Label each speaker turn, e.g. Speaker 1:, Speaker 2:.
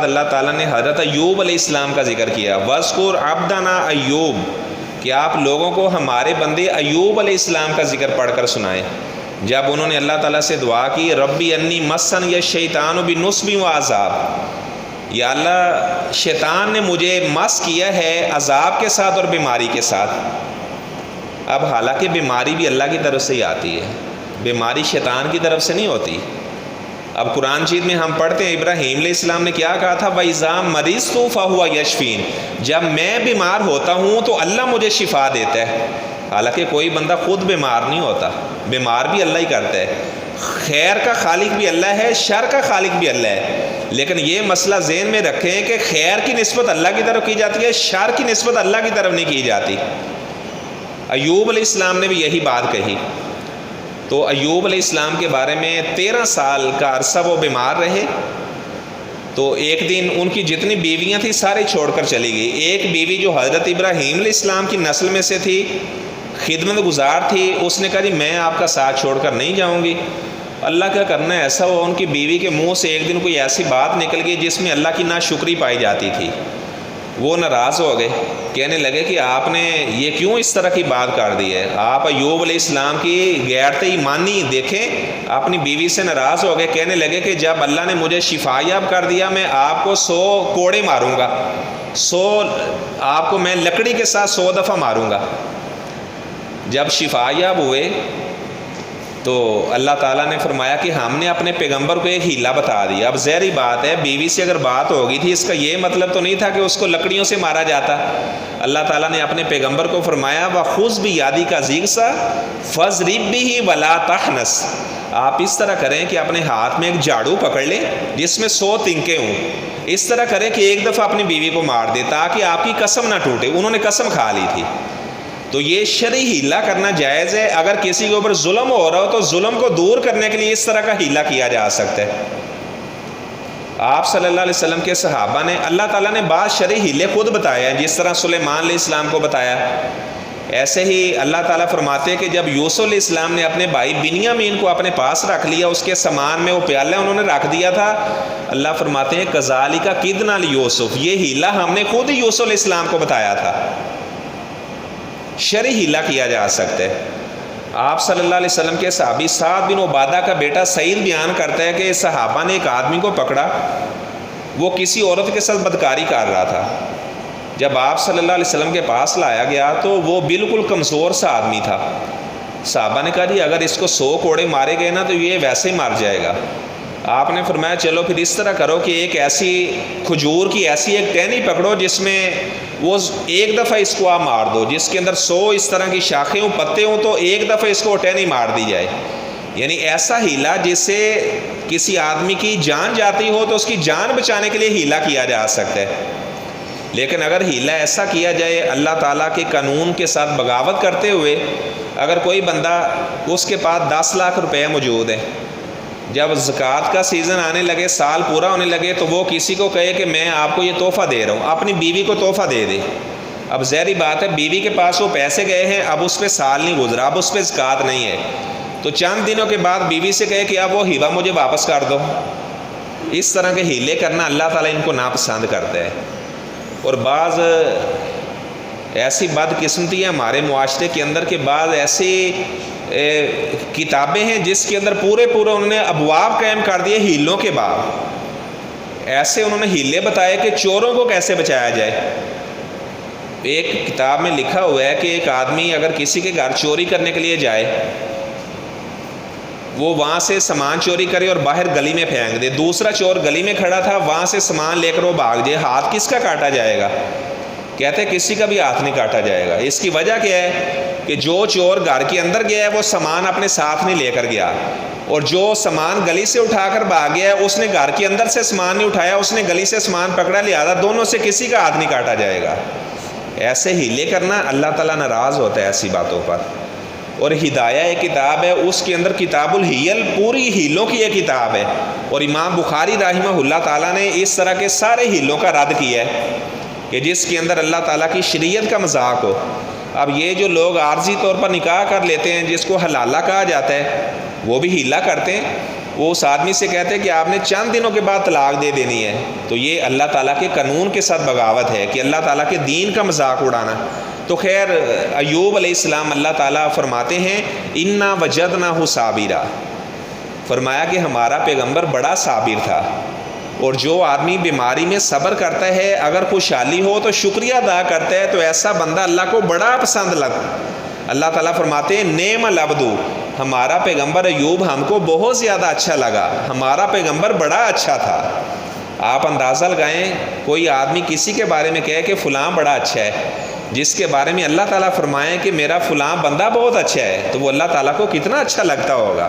Speaker 1: اللہ تعالیٰ نے حضرت ایوب علیہ السلام کا ذکر کیا، وَاذْكُرْ عَبْدَنَا ایوب، کہ آپ لوگوں کو ہمارے بندے ایوب علیہ السلام کا ذکر پڑھ کر سنائیں، جب انہوں نے اللہ تعالیٰ سے دعا کی ربی انی مسنی الشیطان بنصب وعذاب، یا اللہ شیطان نے مجھے مس کیا ہے عذاب کے ساتھ اور بیماری کے ساتھ۔ اب حالانکہ بیماری بھی اللہ کی طرف سے ہی آتی ہے، بیماری شیطان کی طرف سے نہیں ہوتی۔ اب قرآن مجید میں ہم پڑھتے ہیں ابراہیم علیہ السلام نے کیا کہا تھا، وَإِذَا مَرِضْتُ فَهُوَ يَشْفِينِ، جب میں بیمار ہوتا ہوں تو اللہ مجھے شفا دیتا ہے۔ حالانکہ کوئی بندہ خود بیمار نہیں ہوتا، بیمار بھی اللہ ہی کرتا ہے، خیر کا خالق بھی اللہ ہے، شر کا خالق بھی اللہ ہے، لیکن یہ مسئلہ ذہن میں رکھیں کہ خیر کی نسبت اللہ کی طرف کی جاتی ہے، شر کی نسبت اللہ کی طرف نہیں کی جاتی۔ ایوب علیہ السلام نے بھی یہی بات کہی۔ تو ایوب علیہ السلام کے بارے میں 13 سال کا عرصہ وہ بیمار رہے، تو ایک دن ان کی جتنی بیویاں تھیں سارے چھوڑ کر چلی گئی۔ ایک بیوی جو حضرت ابراہیم علیہ السلام کی نسل میں سے تھی، خدمت گزار تھی، اس نے کہا جی میں آپ کا ساتھ چھوڑ کر نہیں جاؤں گی۔ اللہ کیا کرنا ہے، ایسا ہوا ان کی بیوی کے منہ سے ایک دن کوئی ایسی بات نکل گئی جس میں اللہ کی ناشکری پائی جاتی تھی۔ وہ ناراض ہو گئے، کہنے لگے کہ آپ نے یہ کیوں اس طرح کی بات کر دی ہے، آپ ایوب علیہ السلام کی غیرت ایمانی دیکھیں۔ اپنی بیوی سے ناراض ہو گئے، کہنے لگے کہ جب اللہ نے مجھے شفا یاب کر دیا میں آپ کو 100 کوڑے ماروں گا، 100 آپ کو میں لکڑی کے ساتھ 100 دفعہ ماروں گا۔ جب شفا یاب ہوئے تو اللہ تعالیٰ نے فرمایا کہ ہم نے اپنے پیغمبر کو ایک ہیلا بتا دیا۔ اب ظاہری بات ہے، بیوی سے اگر بات ہو گئی تھی اس کا یہ مطلب تو نہیں تھا کہ اس کو لکڑیوں سے مارا جاتا۔ اللہ تعالیٰ نے اپنے پیغمبر کو فرمایا وَخُذْ بِيَدِكَ ضِغْثًا فَاضْرِب بِهِ وَلَا تَحْنَثْ، آپ اس طرح کریں کہ اپنے ہاتھ میں ایک جھاڑو پکڑ لیں جس میں 100 تنکے ہوں، اس طرح کریں کہ ایک دفعہ اپنی بیوی کو مار دے تاکہ آپ کی قسم نہ ٹوٹے۔ انہوں نے قسم کھا لی تھی۔ تو یہ شرعی ہیلا کرنا جائز ہے، اگر کسی کے اوپر ظلم ہو رہا ہو تو ظلم کو دور کرنے کے لیے اس طرح کا ہیلا کیا جا سکتا ہے۔ آپ صلی اللہ علیہ وسلم کے صحابہ نے، اللہ تعالیٰ نے بعض شرعی ہیلے خود بتایا ہیں، جس طرح سلیمان علیہ السلام کو بتایا۔ ایسے ہی اللہ تعالیٰ فرماتے ہیں کہ جب یوسف علیہ السلام نے اپنے بھائی بنیامین کو اپنے پاس رکھ لیا، اس کے سامان میں وہ پیالہ انہوں نے رکھ دیا تھا، اللہ فرماتے ہیں کذالک کدنا لیوسف، یہ ہیلا ہم نے خود ہی یوسف علیہ السلام کو بتایا تھا۔ شرعی ہیلا کیا جا سکتا ہے۔ آپ صلی اللہ علیہ وسلم کے صحابی سعد بن عبادہ کا بیٹا سعید بیان کرتا ہے کہ صحابہ نے ایک آدمی کو پکڑا، وہ کسی عورت کے ساتھ بدکاری کر رہا تھا۔ جب آپ صلی اللہ علیہ وسلم کے پاس لایا گیا تو وہ بالکل کمزور سا آدمی تھا۔ صحابہ نے کہا جی اگر اس کو 100 کوڑے مارے گئے نا تو یہ ویسے ہی مر جائے گا۔ آپ نے فرمایا چلو پھر اس طرح کرو کہ ایک ایسی کھجور کی ایسی ایک ٹہنی پکڑو جس میں وہ ایک دفعہ اس کو آپ مار دو، جس کے اندر 100 اس طرح کی شاخیں ہوں، پتے ہوں، تو ایک دفعہ اس کو ٹہنی مار دی جائے۔ یعنی ایسا ہیلا جس سے کسی آدمی کی جان جاتی ہو تو اس کی جان بچانے کے لیے ہیلا کیا جا سکتا ہے۔ لیکن اگر ہیلا ایسا کیا جائے اللہ تعالیٰ کے قانون کے ساتھ بغاوت کرتے ہوئے، اگر کوئی بندہ اس کے پاس 10 لاکھ روپے موجود ہے، جب زکوٰۃ کا سیزن آنے لگے، سال پورا ہونے لگے، تو وہ کسی کو کہے کہ میں آپ کو یہ تحفہ دے رہا ہوں، اپنی بیوی کو تحفہ دے دے۔ اب ظاہری بات ہے بیوی کے پاس وہ پیسے گئے ہیں، اب اس پہ سال نہیں گزرا، اب اس پہ زکوٰۃ نہیں ہے، تو چند دنوں کے بعد بیوی سے کہے کہ اب وہ ہیبہ مجھے واپس کر دو۔ اس طرح کے ہیلے کرنا اللہ تعالیٰ ان کو ناپسند کرتا ہے۔ اور بعض ایسی بدقسمتی ہے ہمارے معاشرے کے اندر کہ بعض ایسی کتابیں ہیں جس کے اندر پورے انہوں نے ابواب قائم کر دیے ہیلوں کے باب۔ ایسے انہوں نے ہیلے بتائے کہ چوروں کو کیسے بچایا جائے۔ ایک کتاب میں لکھا ہوا ہے کہ ایک آدمی اگر کسی کے گھر چوری کرنے کے لیے جائے، وہ وہاں سے سامان چوری کرے اور باہر گلی میں پھینک دے، دوسرا چور گلی میں کھڑا تھا، وہاں سے سامان لے کر وہ بھاگ جائے، ہاتھ کس کا کاٹا جائے گا؟ کہتے ہیں کسی کا بھی ہاتھ نہیں کاٹا جائے گا۔ اس کی وجہ کیا ہے کہ جو چور گھر کے اندر گیا ہے وہ سامان اپنے ساتھ نہیں لے کر گیا، اور جو سامان گلی سے اٹھا کر بھاگ گیا ہے اس نے گھر کے اندر سے سامان نہیں اٹھایا، اس نے گلی سے سامان پکڑا، لہذا دونوں سے کسی کا ہاتھ نہیں کاٹا جائے گا۔ ایسے ہیلے کرنا اللہ تعالیٰ ناراض ہوتا ہے ایسی باتوں پر۔ اور ہدایہ ایک کتاب ہے، اس کے اندر کتاب الہیل پوری ہیلوں کی ایک کتاب ہے، اور امام بخاری رحمہ اللہ تعالیٰ نے اس طرح کے سارے ہیلوں کا رد کیا ہے کہ جس کے اندر اللہ تعالیٰ کی شریعت کا مذاق ہو۔ اب یہ جو لوگ عارضی طور پر نکاح کر لیتے ہیں جس کو حلالہ کہا جاتا ہے، وہ بھی ہیلا کرتے ہیں۔ وہ اس آدمی سے کہتے کہ آپ نے چند دنوں کے بعد طلاق دے دینی ہے، تو یہ اللہ تعالیٰ کے قانون کے ساتھ بغاوت ہے کہ اللہ تعالیٰ کے دین کا مذاق اڑانا۔ تو خیر ایوب علیہ السلام اللہ تعالیٰ فرماتے ہیں انا وجدناہ صابرا، فرمایا کہ ہمارا پیغمبر بڑا صابر تھا، اور جو آدمی بیماری میں صبر کرتا ہے، اگر خوشحالی ہو تو شکریہ ادا کرتا ہے، تو ایسا بندہ اللہ کو بڑا پسند لگتا۔ اللہ تعالیٰ فرماتے ہیں نعم العبد، ہمارا پیغمبر ایوب ہم کو بہت زیادہ اچھا لگا، ہمارا پیغمبر بڑا اچھا تھا۔ آپ اندازہ لگائیں، کوئی آدمی کسی کے بارے میں کہے کہ فلاں بڑا اچھا ہے، جس کے بارے میں اللہ تعالیٰ فرمائے کہ میرا فلاں بندہ بہت اچھا ہے، تو وہ اللہ تعالیٰ کو کتنا اچھا لگتا ہوگا۔